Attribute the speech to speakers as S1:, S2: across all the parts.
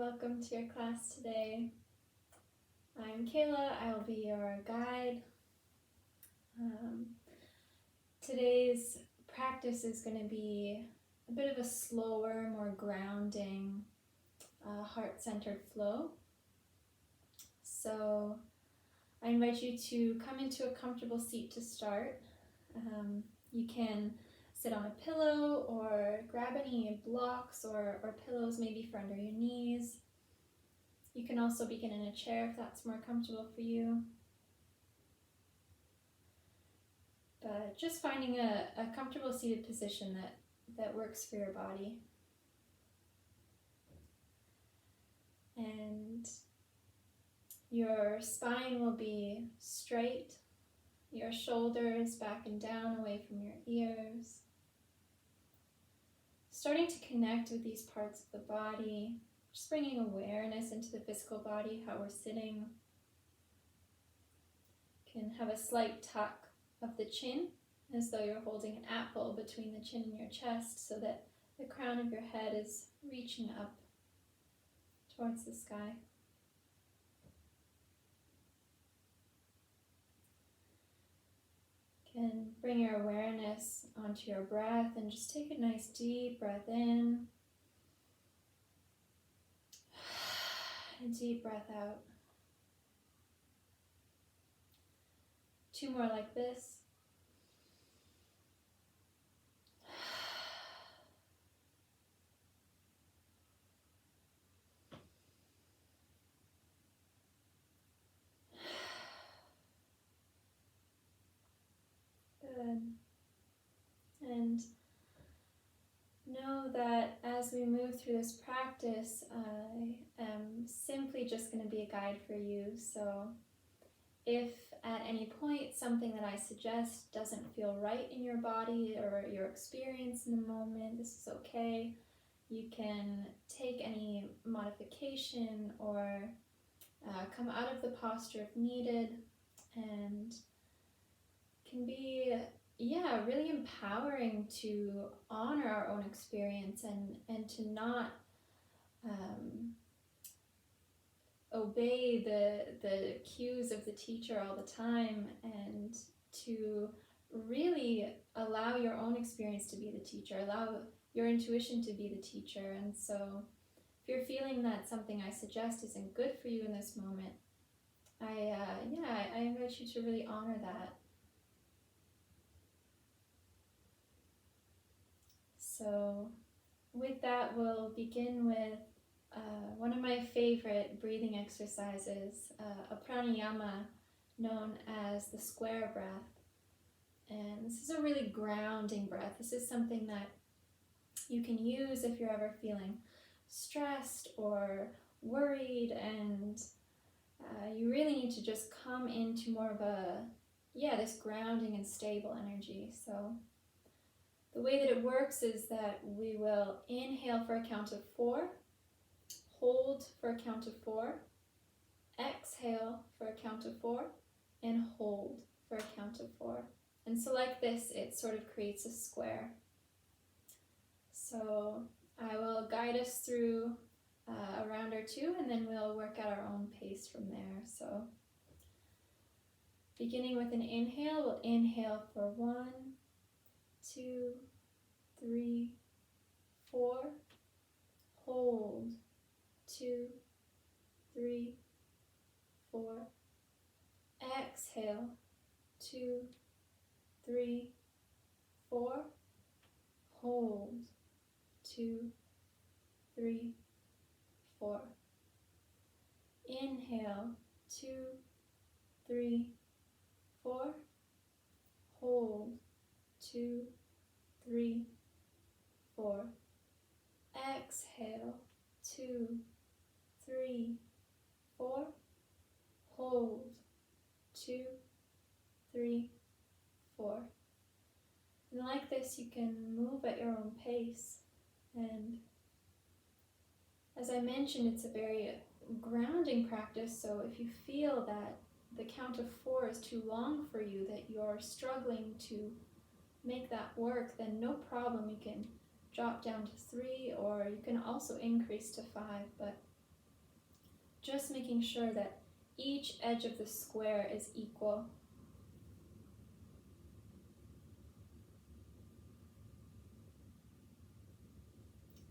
S1: welcome to your class today. I'm Kayla, I will be your guide. Today's practice is going to be a bit of a slower, more grounding, heart-centered flow. So I invite you to come into a comfortable seat to start. You can sit on a pillow or grab any blocks or pillows maybe for under your knees. You can also begin in a chair if that's more comfortable for you. But just finding a comfortable seated position that works for your body. And your spine will be straight, your shoulders back and down away from your ears. Starting to connect with these parts of the body, just bringing awareness into the physical body, how we're sitting. You can have a slight tuck of the chin, as though you're holding an apple between the chin and your chest, so that the crown of your head is reaching up towards the sky. You can bring your awareness onto your breath and just take a nice deep breath in. A deep breath out. 2 more like this. Good. And know that as we move through this practice, I am simply just going to be a guide for you. So if at any point something that I suggest doesn't feel right in your body or your experience in the moment, this is okay. You can take any modification or come out of the posture if needed, and can be really empowering to honor our own experience and to not obey the cues of the teacher all the time, and to really allow your own experience to be the teacher, allow your intuition to be the teacher. And so if you're feeling that something I suggest isn't good for you in this moment, I invite you to really honor that. So with that, we'll begin with one of my favorite breathing exercises, a pranayama known as the square breath. And this is a really grounding breath. This is something that you can use if you're ever feeling stressed or worried, and you really need to just come into more of this grounding and stable energy. So the way that it works is that we will inhale for a count of 4, hold for a count of 4, exhale for a count of 4, and hold for a count of 4. And so like this, it sort of creates a square. So I will guide us through a round or 2, and then we'll work at our own pace from there. So beginning with an inhale, we'll inhale for 1, 2, 3, 4, hold, 2, 3, 4, exhale, 2, 3, 4, hold, 2, 3, 4, inhale, 2, 3, 4, hold, 2, 3, 4, exhale, 2, 3, 4, hold, 2, 3, 4. And like this, you can move at your own pace. And as I mentioned, it's a very grounding practice, so if you feel that the count of 4 is too long for you, that you're struggling to make that work, then no problem. You can drop down to 3, or you can also increase to 5, but just making sure that each edge of the square is equal.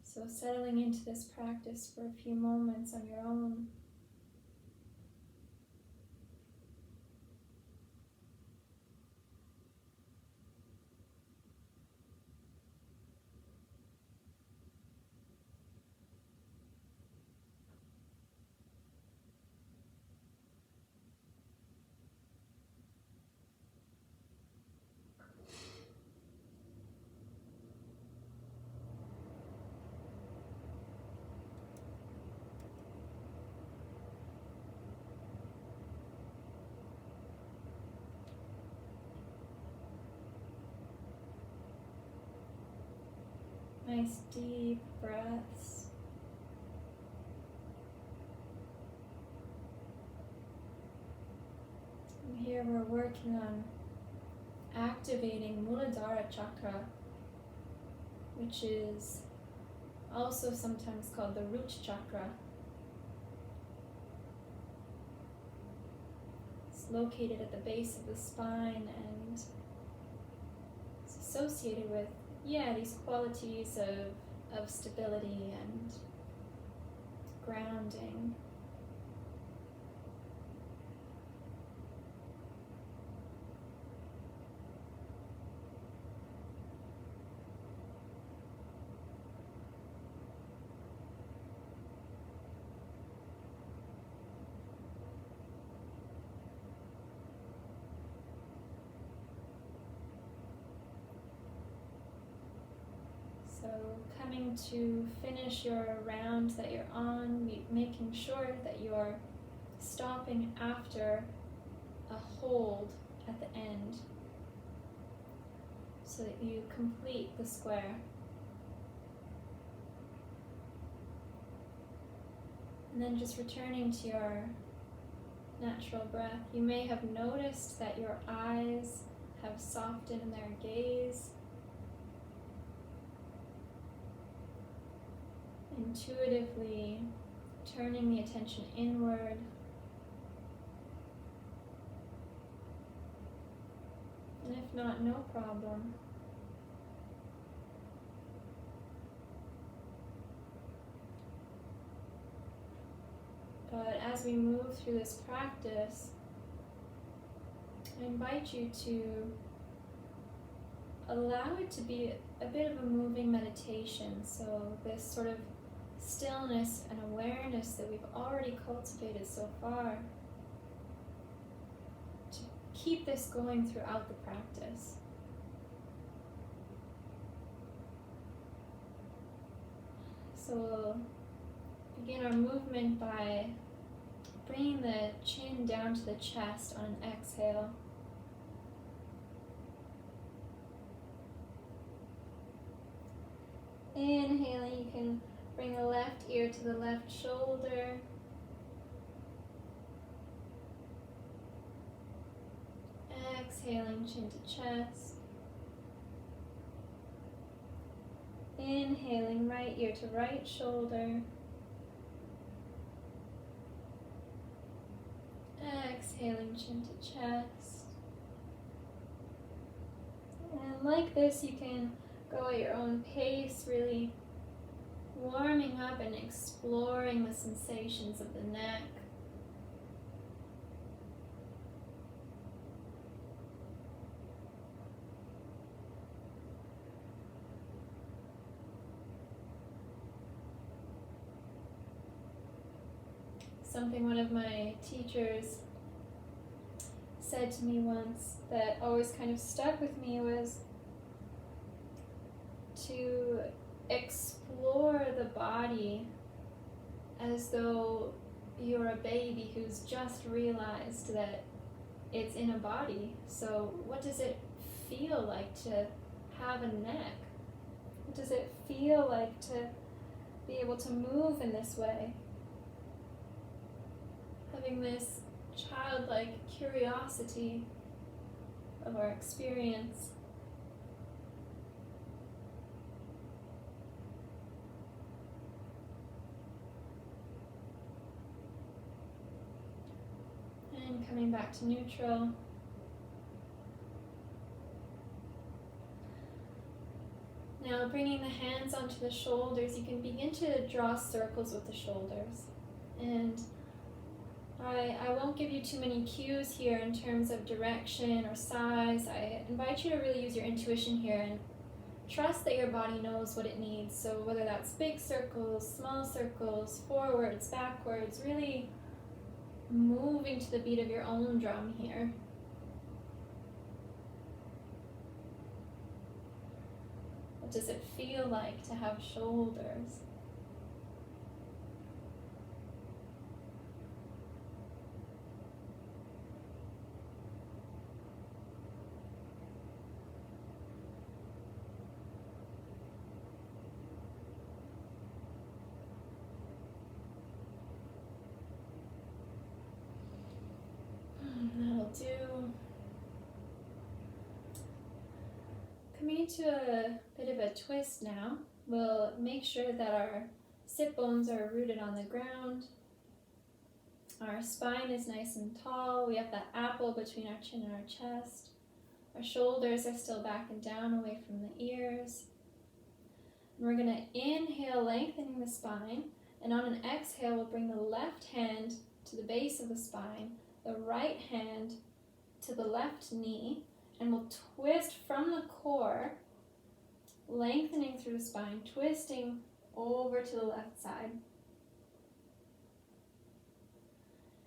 S1: So settling into this practice for a few moments on your own. Nice deep breaths. And here we're working on activating moonadara chakra, which is also sometimes called the root chakra. It's located at the base of the spine and it's associated with these qualities of stability and grounding. So coming to finish your round that you're on, making sure that you're stopping after a hold at the end so that you complete the square. And then just returning to your natural breath. You may have noticed that your eyes have softened in their gaze. Intuitively turning the attention inward. And if not, no problem. But as we move through this practice, I invite you to allow it to be a bit of a moving meditation. So this sort of stillness and awareness that we've already cultivated so far, to keep this going throughout the practice. So we'll begin our movement by bringing the chin down to the chest on an exhale. Inhaling, you can bring the left ear to the left shoulder. Exhaling, chin to chest. Inhaling, right ear to right shoulder. Exhaling, chin to chest. And like this, you can go at your own pace, really warming up and exploring the sensations of the neck. Something one of my teachers said to me once that always kind of stuck with me was to explore the body as though you're a baby who's just realized that it's in a body. So what does it feel like to have a neck? What does it feel like to be able to move in this way? Having this childlike curiosity of our experience. coming back to neutral. Now bringing the hands onto the shoulders, you can begin to draw circles with the shoulders. And I won't give you too many cues here in terms of direction or size. I invite you to really use your intuition here and trust that your body knows what it needs. So whether that's big circles, small circles, forwards, backwards, really moving to the beat of your own drum here. What does it feel like to have shoulders? That'll do. Coming into a bit of a twist now, we'll make sure that our sit bones are rooted on the ground. Our spine is nice and tall. We have that apple between our chin and our chest. Our shoulders are still back and down away from the ears. And we're going to inhale, lengthening the spine. And on an exhale, we'll bring the left hand to the base of the spine, the right hand to the left knee, and we'll twist from the core, lengthening through the spine, twisting over to the left side.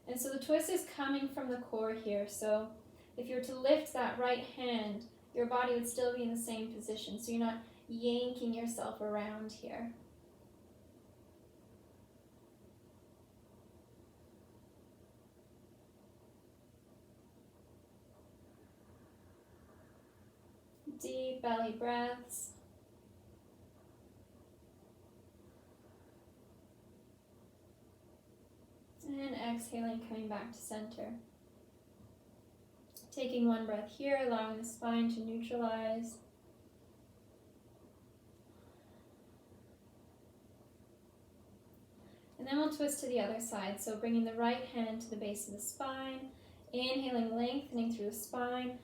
S1: And so the twist is coming from the core here. So if you were to lift that right hand, your body would still be in the same position. So you're not yanking yourself around here. Deep belly breaths. And exhaling, coming back to center. Taking one breath here, allowing the spine to neutralize. And then we'll twist to the other side. So bringing the right hand to the base of the spine, inhaling, lengthening through the spine,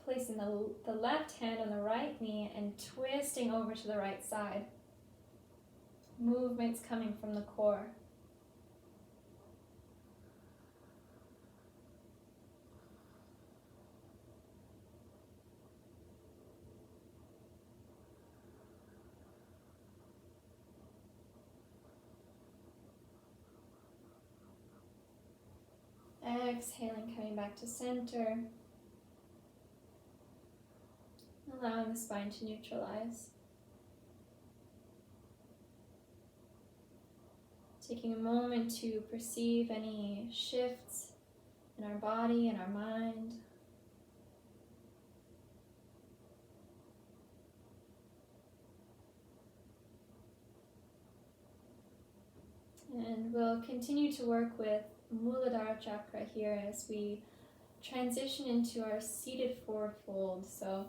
S1: placing the left hand on the right knee and twisting over to the right side. Movements coming from the core. Exhaling, coming back to center. Allowing the spine to neutralize. Taking a moment to perceive any shifts in our body and our mind. And we'll continue to work with moonadara chakra here as we transition into our seated forward fold. So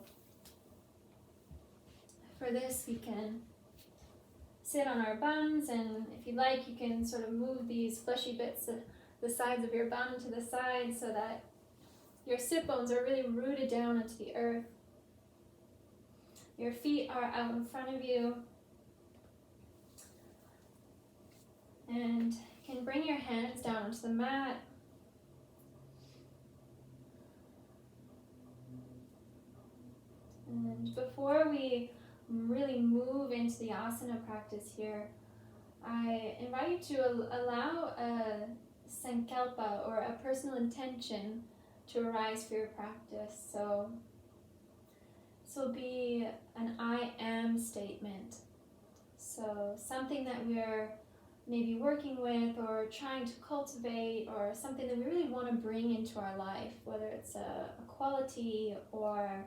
S1: for this, we can sit on our bums, and if you'd like, you can sort of move these fleshy bits of the sides of your bum to the side so that your sit bones are really rooted down into the earth. Your feet are out in front of you. And you can bring your hands down onto the mat. And before we really move into the asana practice here, I invite you to allow a sankalpa or a personal intention to arise for your practice. So this will be an I am statement. So something that we're maybe working with or trying to cultivate, or something that we really want to bring into our life, whether it's a quality or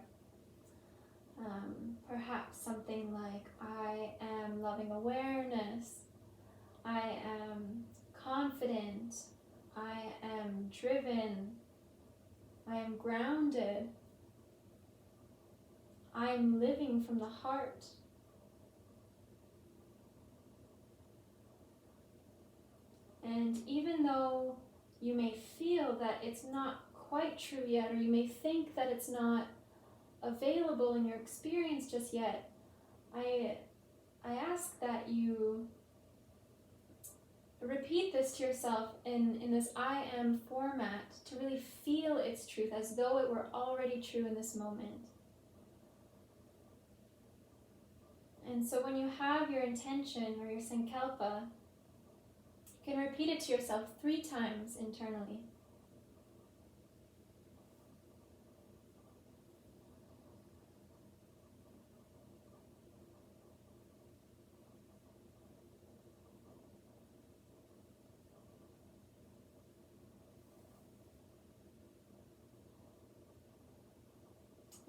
S1: perhaps something like, I am loving awareness, I am confident, I am driven, I am grounded, I am living from the heart. And even though you may feel that it's not quite true yet, or you may think that it's not available in your experience just yet, I ask that you repeat this to yourself in this I am format to really feel its truth as though it were already true in this moment. And so when you have your intention or your sankalpa, you can repeat it to yourself 3 times internally.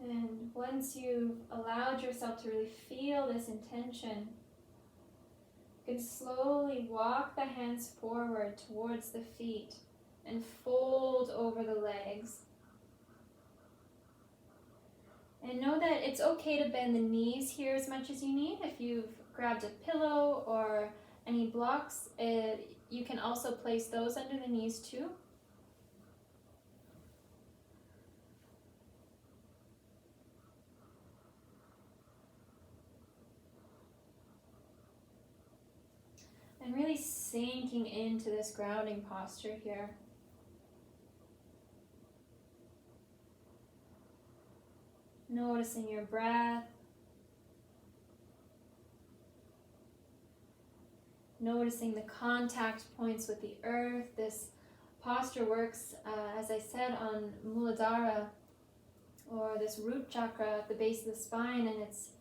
S1: And once you've allowed yourself to really feel this intention, you can slowly walk the hands forward towards the feet and fold over the legs. And know that it's okay to bend the knees here as much as you need. If you've grabbed a pillow or any blocks, you can also place those under the knees too. And really sinking into this grounding posture here. Noticing your breath. Noticing the contact points with the earth. This posture works, as I said, on moonadara, or this root chakra at the base of the spine, and it's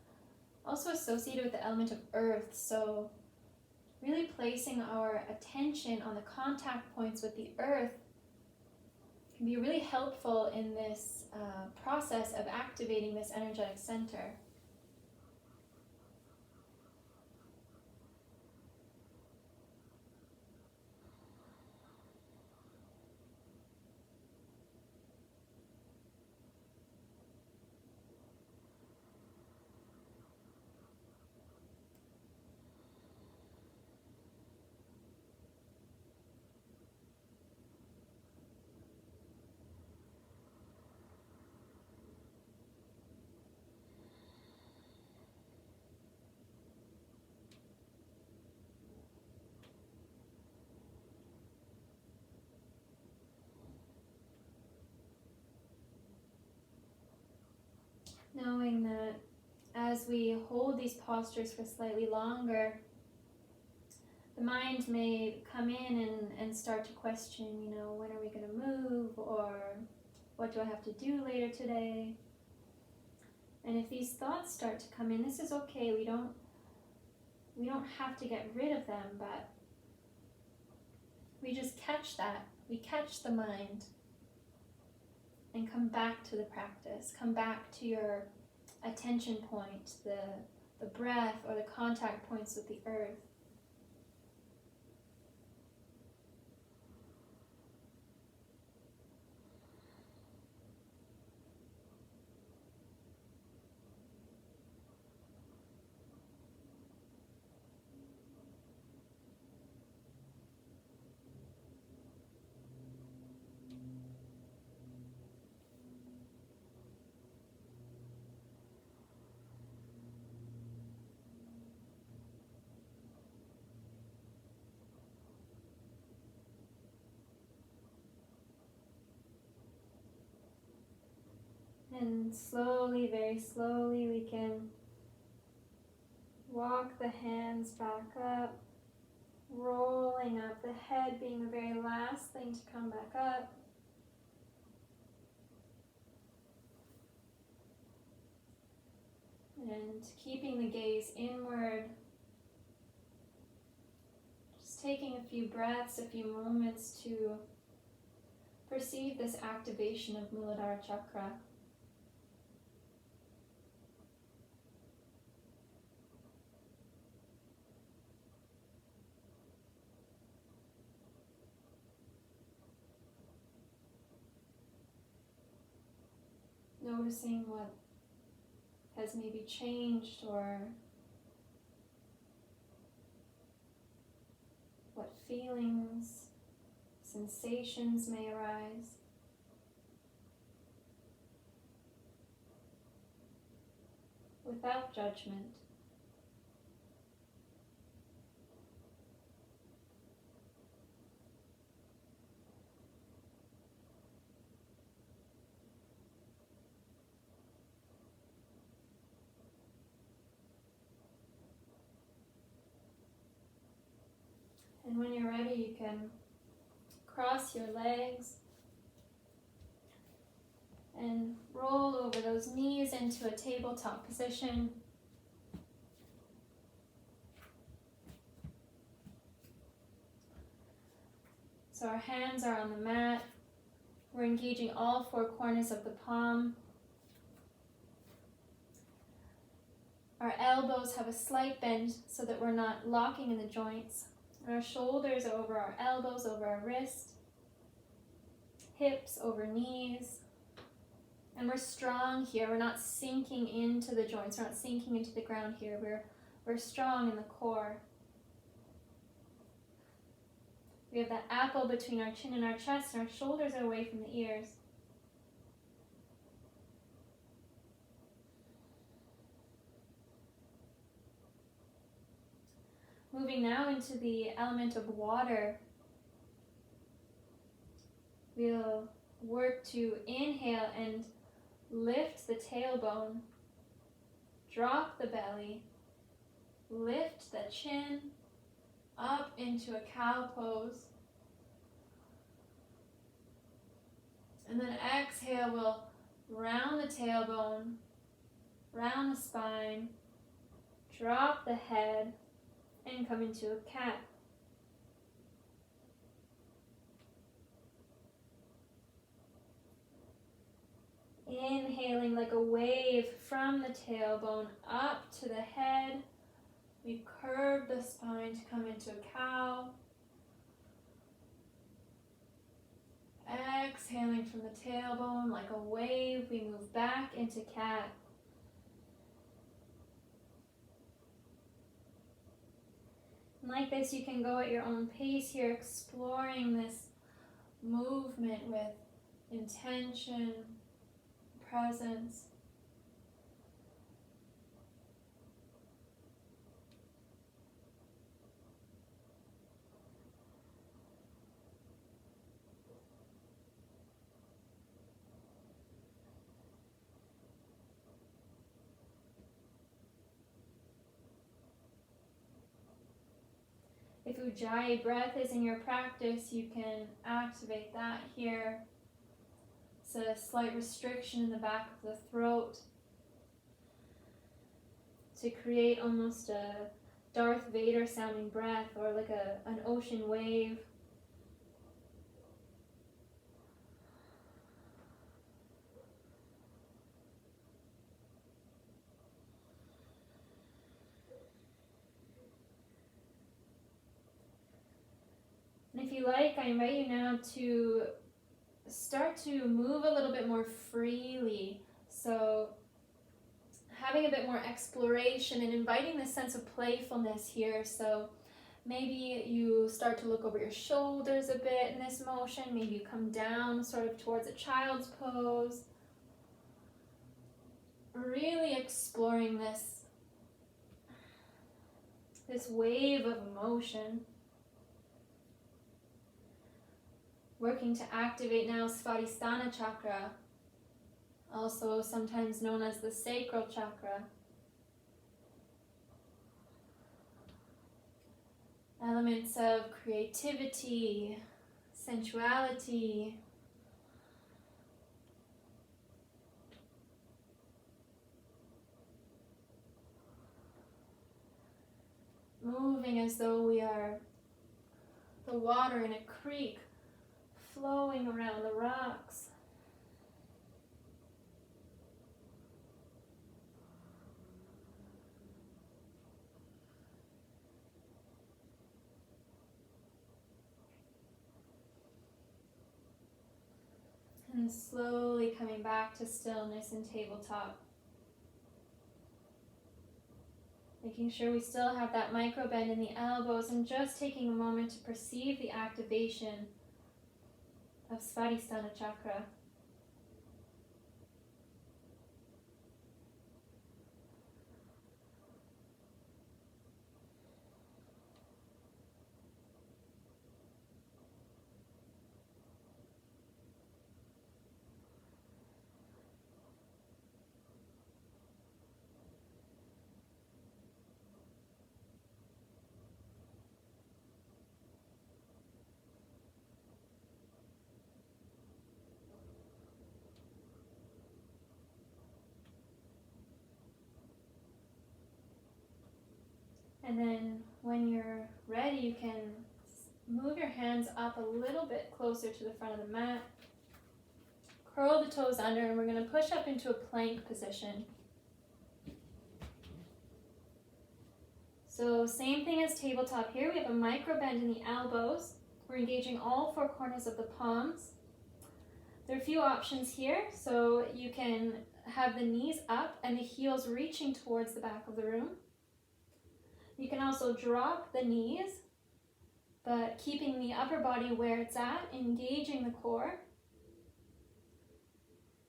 S1: also associated with the element of earth. So really placing our attention on the contact points with the earth can be really helpful in this process of activating this energetic center. Knowing that as we hold these postures for slightly longer, the mind may come in and start to question, when are we going to move, or what do I have to do later today? And if these thoughts start to come in, this is okay. We don't have to get rid of them, but we just catch that. We catch the mind and come back to the practice. Come back to your attention point, the breath or the contact points with the earth. And slowly, very slowly, we can walk the hands back up, rolling up, the head being the very last thing to come back up. And keeping the gaze inward, just taking a few breaths, a few moments to perceive this activation of moonadara chakra. Noticing what has maybe changed, or what feelings, sensations may arise. Without judgment. And when you're ready, you can cross your legs and roll over those knees into a tabletop position. So our hands are on the mat. We're engaging all four corners of the palm. Our elbows have a slight bend so that we're not locking in the joints. And our shoulders are over our elbows, over our wrist, hips over knees. And we're strong here. We're not sinking into the joints. We're not sinking into the ground here. We're strong in the core. We have that apple between our chin and our chest, and our shoulders are away from the ears. Moving now into the element of water, we'll work to inhale and lift the tailbone, drop the belly, lift the chin up into a cow pose. And then exhale, we'll round the tailbone, round the spine, drop the head, and come into a cat. Inhaling like a wave from the tailbone up to the head. We curve the spine to come into a cow. Exhaling from the tailbone like a wave, we move back into cat. And like this, you can go at your own pace here, exploring this movement with intention, presence. If Ujjayi breath is in your practice, you can activate that here. It's a slight restriction in the back of the throat to create almost a Darth Vader sounding breath, or like an ocean wave. And if you like, I invite you now to start to move a little bit more freely. So having a bit more exploration and inviting this sense of playfulness here. So maybe you start to look over your shoulders a bit in this motion. Maybe you come down sort of towards a child's pose. Really exploring this wave of emotion. Working to activate now Svadhisthana chakra, also sometimes known as the sacral chakra. Elements of creativity, sensuality, moving as though we are the water in a creek, flowing around the rocks. And slowly coming back to stillness and tabletop. Making sure we still have that micro bend in the elbows, and just taking a moment to perceive the activation of Svadhisthana chakra. And then when you're ready, you can move your hands up a little bit closer to the front of the mat. Curl the toes under, and we're going to push up into a plank position. So same thing as tabletop here. We have a micro bend in the elbows. We're engaging all four corners of the palms. There are a few options here. So you can have the knees up and the heels reaching towards the back of the room. You can also drop the knees, but keeping the upper body where it's at, engaging the core.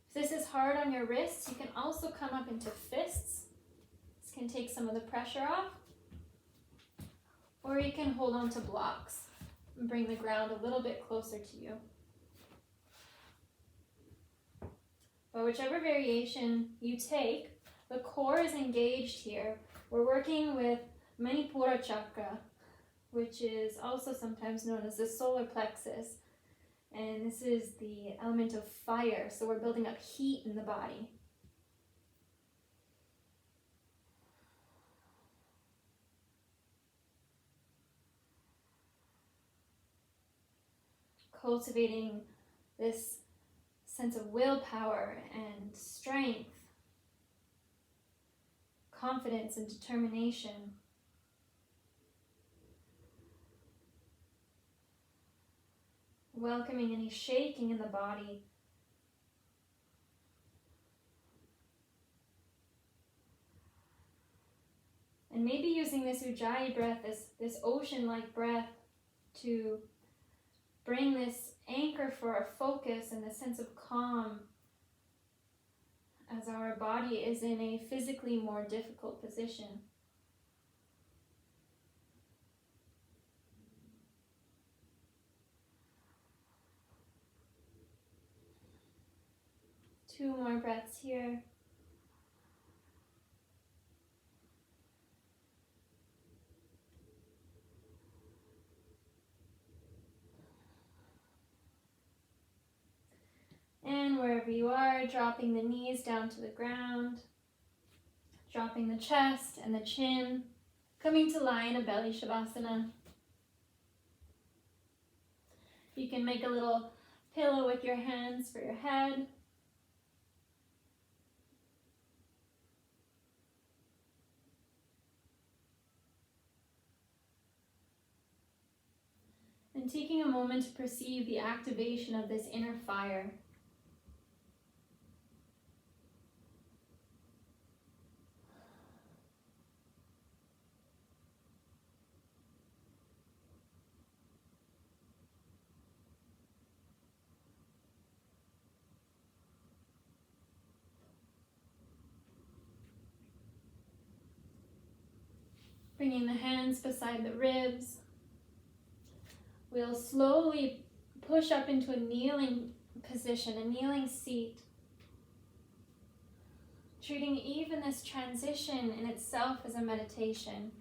S1: If this is hard on your wrists, you can also come up into fists. This can take some of the pressure off. Or you can hold on to blocks and bring the ground a little bit closer to you. But whichever variation you take, the core is engaged here. We're working with Manipura chakra, which is also sometimes known as the solar plexus. And this is the element of fire, so we're building up heat in the body. Cultivating this sense of willpower and strength, confidence and determination. Welcoming any shaking in the body. And maybe using this Ujjayi breath, this ocean-like breath, to bring this anchor for our focus and the sense of calm as our body is in a physically more difficult position. Two more breaths here. And wherever you are, dropping the knees down to the ground, dropping the chest and the chin, coming to lie in a belly shavasana. You can make a little pillow with your hands for your head. And taking a moment to perceive the activation of this inner fire. Bringing the hands beside the ribs. We'll slowly push up into a kneeling position, a kneeling seat. Treating even this transition in itself as a meditation.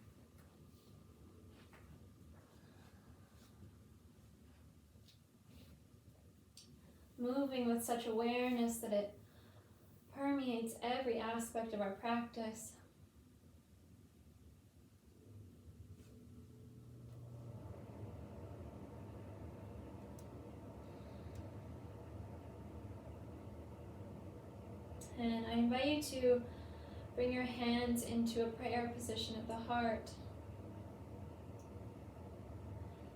S1: Moving with such awareness that it permeates every aspect of our practice. And I invite you to bring your hands into a prayer position of the heart.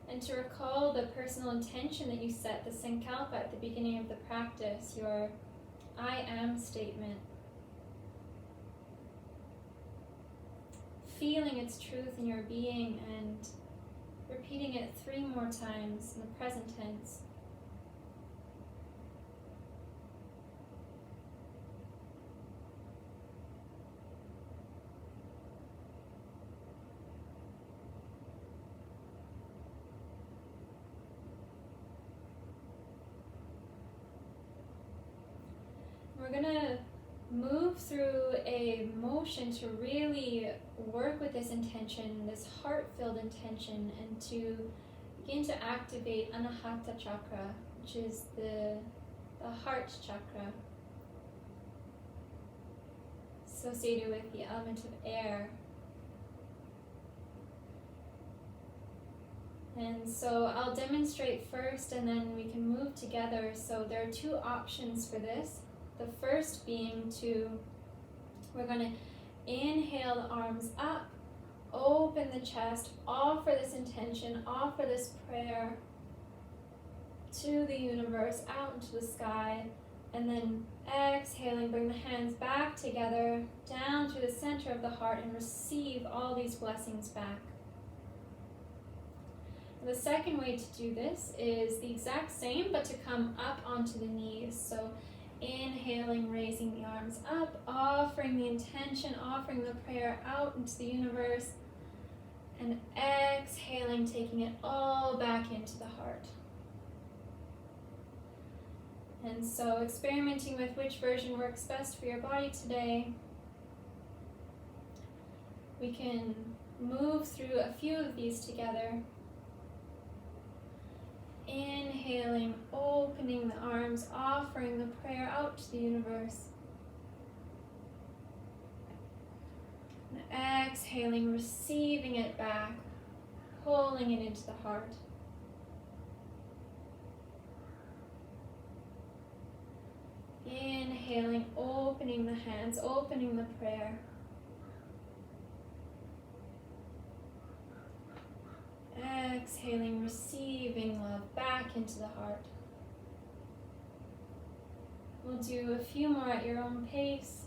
S1: And to recall the personal intention that you set, the sankalpa at the beginning of the practice, your I am statement. Feeling its truth in your being and repeating it 3 more times in the present tense. move through a motion to really work with this intention, this heart-filled intention, and to begin to activate anahata chakra, which is the heart chakra, associated with the element of air. And so I'll demonstrate first and then we can move together. So there are two options for this. The first being we're going to inhale the arms up, open the chest, offer this intention, offer this prayer to the universe, out into the sky, and then exhaling, bring the hands back together, down through the center of the heart, and receive all these blessings back. The second way to do this is the exact same, but to come up onto the knees. So inhaling, raising the arms up, offering the intention, offering the prayer out into the universe, and exhaling, taking it all back into the heart. And so experimenting with which version works best for your body today. We can move through a few of these together. Inhaling, opening the arms, offering the prayer out to the universe. And exhaling, receiving it back, pulling it into the heart. Inhaling, opening the hands, opening the prayer. Exhaling, receiving love back into the heart. We'll do a few more at your own pace.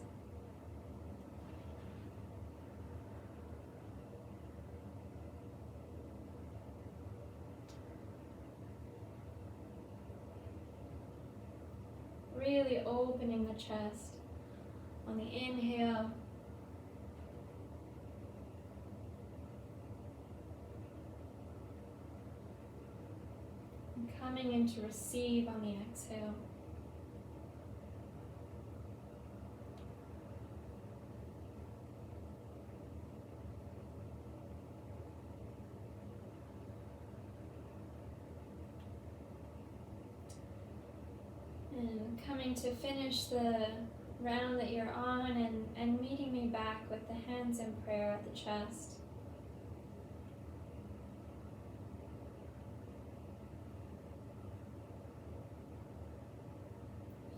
S1: Really opening the chest on the inhale. And coming in to receive on the exhale. And coming to finish the round that you're on and meeting me back with the hands in prayer at the chest.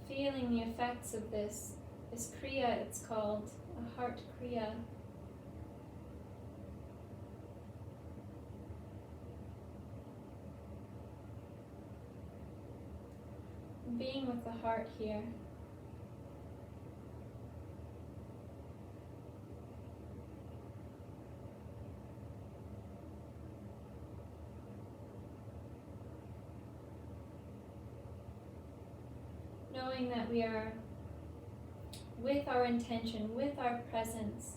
S1: Feeling the effects of this kriya, it's called a heart kriya. Being with the heart here. Knowing that we are with our intention, with our presence,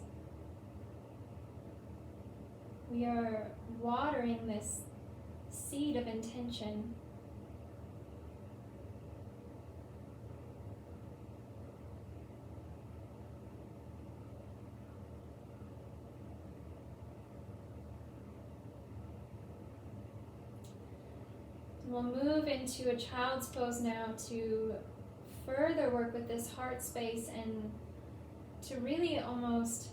S1: we are watering this seed of intention. We'll move into a child's pose now to further work with this heart space and to really almost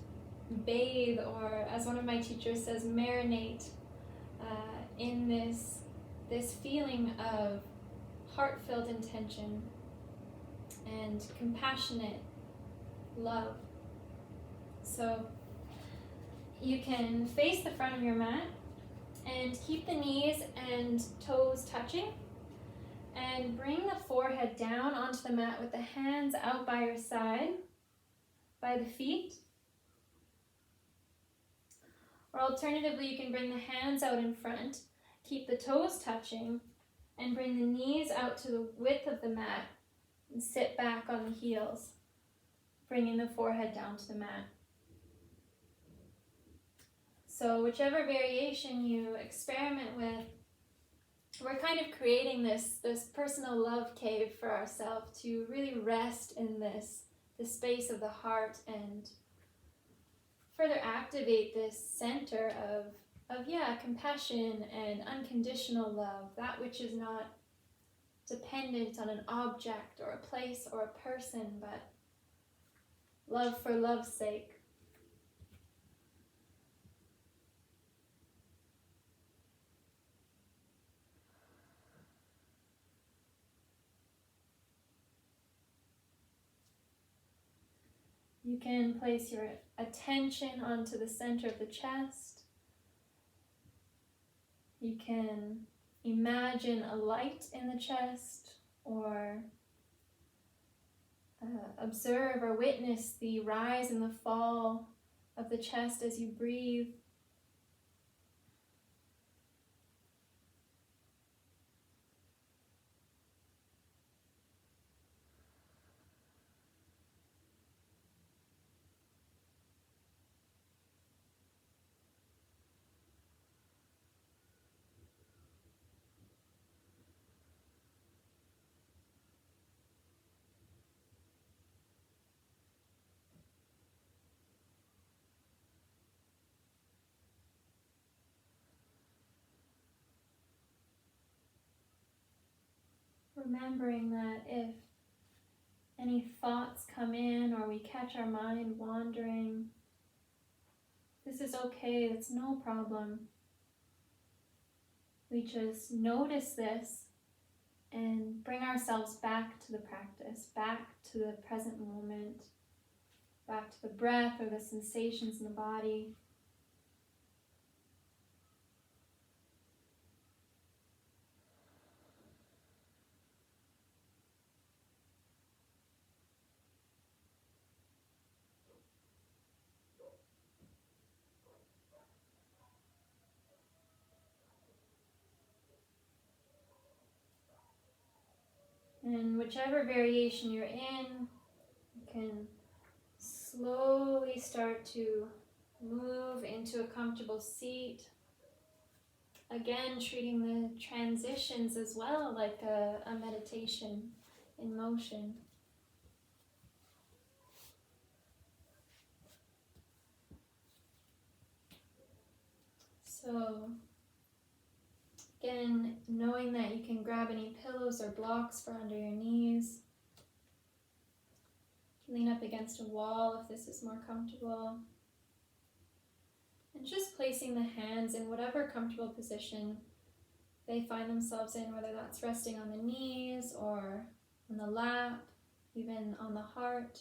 S1: bathe, or as one of my teachers says, marinate in this feeling of heart-filled intention and compassionate love. So you can face the front of your mat and keep the knees and toes touching, and bring the forehead down onto the mat with the hands out by your side, by the feet. Or alternatively, you can bring the hands out in front, keep the toes touching, and bring the knees out to the width of the mat and sit back on the heels, bringing the forehead down to the mat. So whichever variation you experiment with, we're kind of creating this personal love cave for ourselves to really rest in this the space of the heart and further activate this center of compassion and unconditional love, that which is not dependent on an object or a place or a person, but love for love's sake. You can place your attention onto the center of the chest. You can imagine a light in the chest, or observe or witness the rise and the fall of the chest as you breathe. Remembering that if any thoughts come in or we catch our mind wandering, this is okay, it's no problem. We just notice this and bring ourselves back to the practice, back to the present moment, back to the breath or the sensations in the body. And whichever variation you're in, you can slowly start to move into a comfortable seat. Again, treating the transitions as well like a meditation in motion. So, again, knowing that you can grab any pillows or blocks for under your knees. Lean up against a wall if this is more comfortable. And just placing the hands in whatever comfortable position they find themselves in, whether that's resting on the knees or on the lap, even on the heart.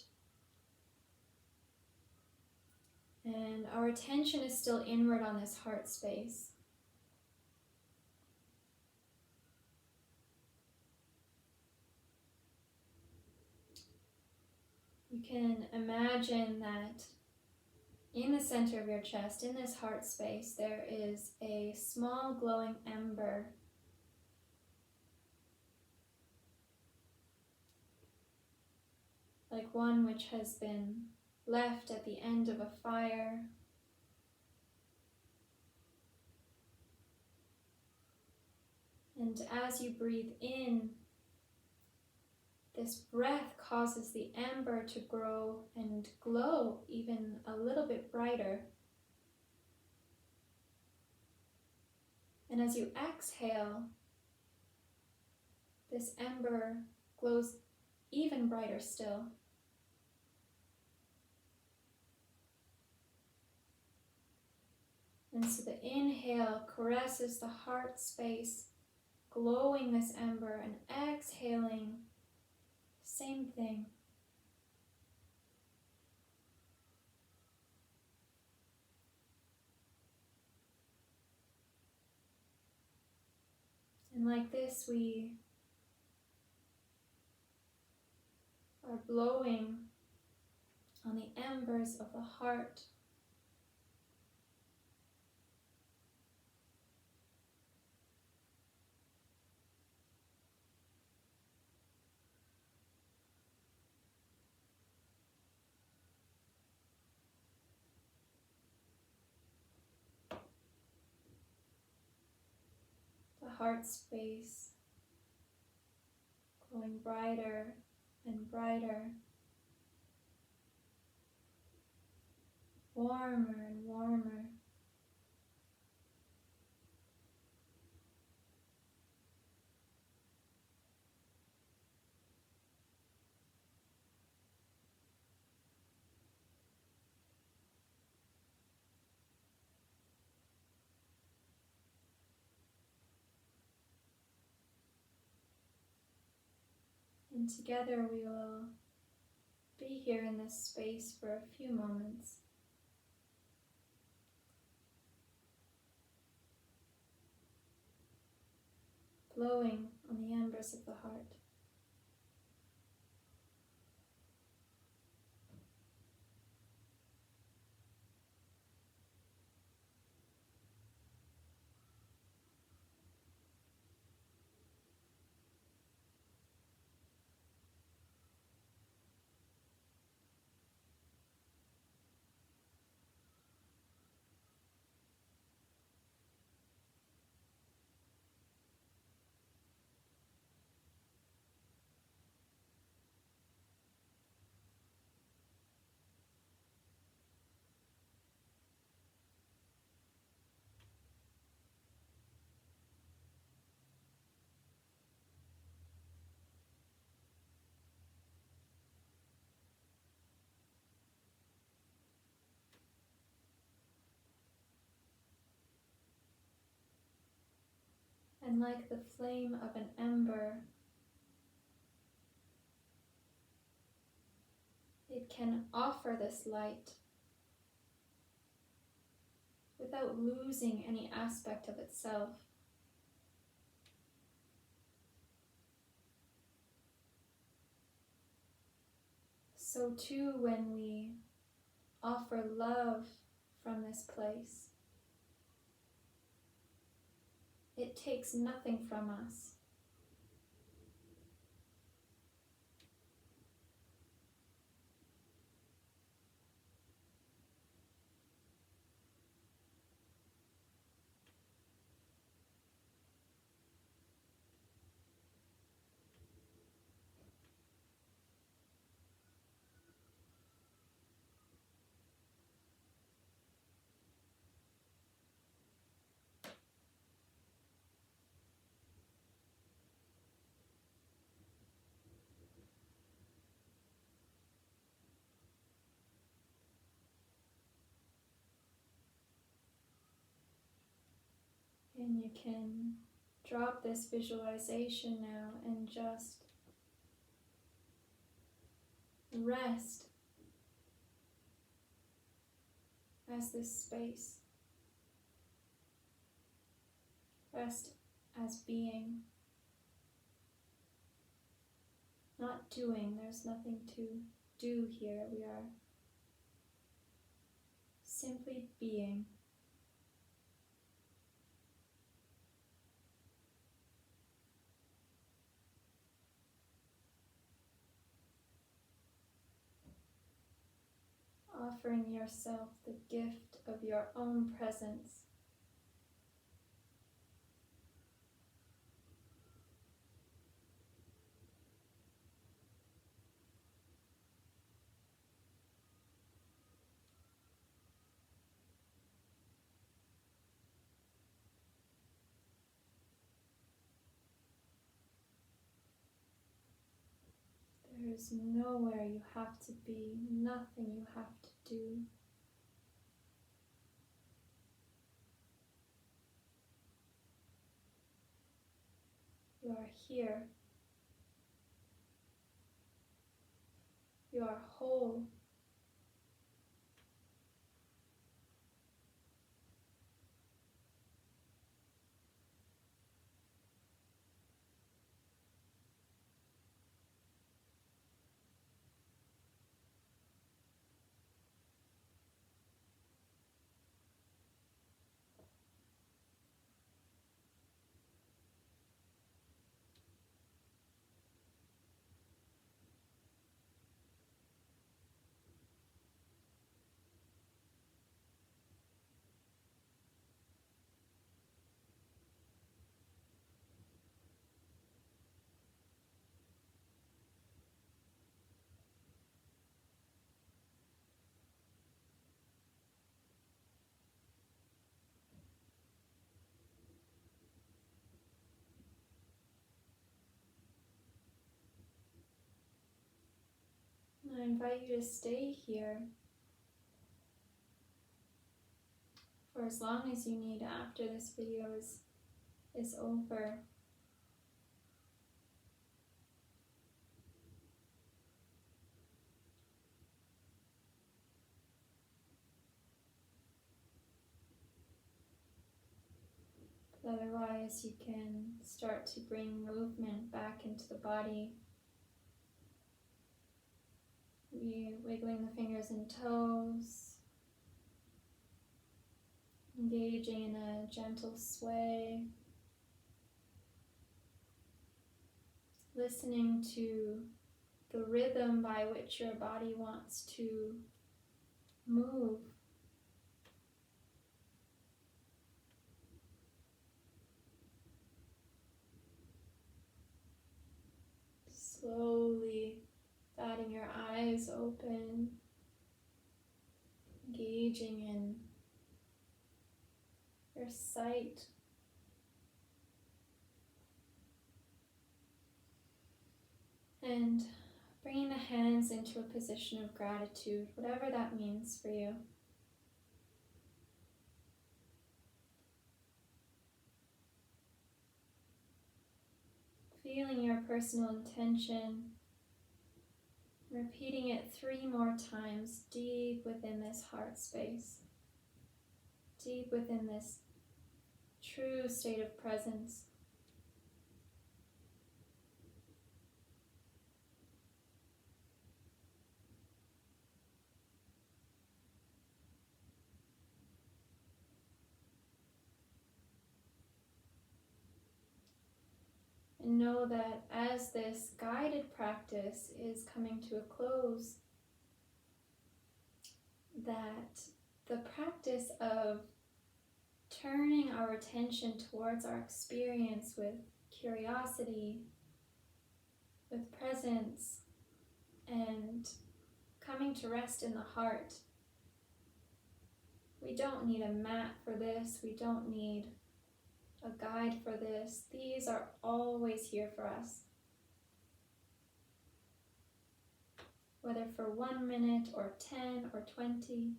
S1: And our attention is still inward on this heart space. You can imagine that in the center of your chest, in this heart space, there is a small glowing ember. Like one which has been left at the end of a fire. And as you breathe in, this breath causes the ember to grow and glow even a little bit brighter. And as you exhale, this ember glows even brighter still. And so the inhale caresses the heart space, glowing this ember, and exhaling, same thing. And like this, we are blowing on the embers of the heart. The heart space glowing brighter and brighter. warmer and warmer. And together we will be here in this space for a few moments. Blowing on the embers of the heart. And like the flame of an ember, it can offer this light without losing any aspect of itself. So too, when we offer love from this place, it takes nothing from us. And you can drop this visualization now and just rest as this space. Rest as being. Not doing, there's nothing to do here. We are simply being. Offering yourself the gift of your own presence. There is nowhere you have to be, nothing you have to do. You are here. You are whole. I invite you to stay here for as long as you need after this video is over. Otherwise, you can start to bring movement back into the body. Wiggling the fingers and toes, engaging in a gentle sway, listening to the rhythm by which your body wants to move. Slowly batting your eyes open, engaging in your sight. And bringing the hands into a position of gratitude, whatever that means for you. Feeling your personal intention, repeating it 3 more times deep within this heart space, deep within this true state of presence. And know that as this guided practice is coming to a close, that the practice of turning our attention towards our experience with curiosity, with presence, and coming to rest in the heart. We don't need a mat for this. We don't need a guide for this. These are always here for us. Whether for 1 minute or 10 or 20.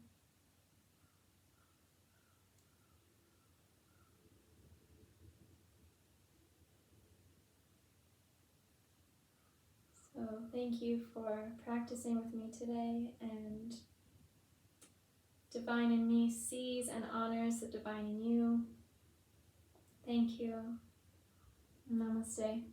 S1: So thank you for practicing with me today, and Divine in me sees and honors the divine in you. Thank you. Namaste.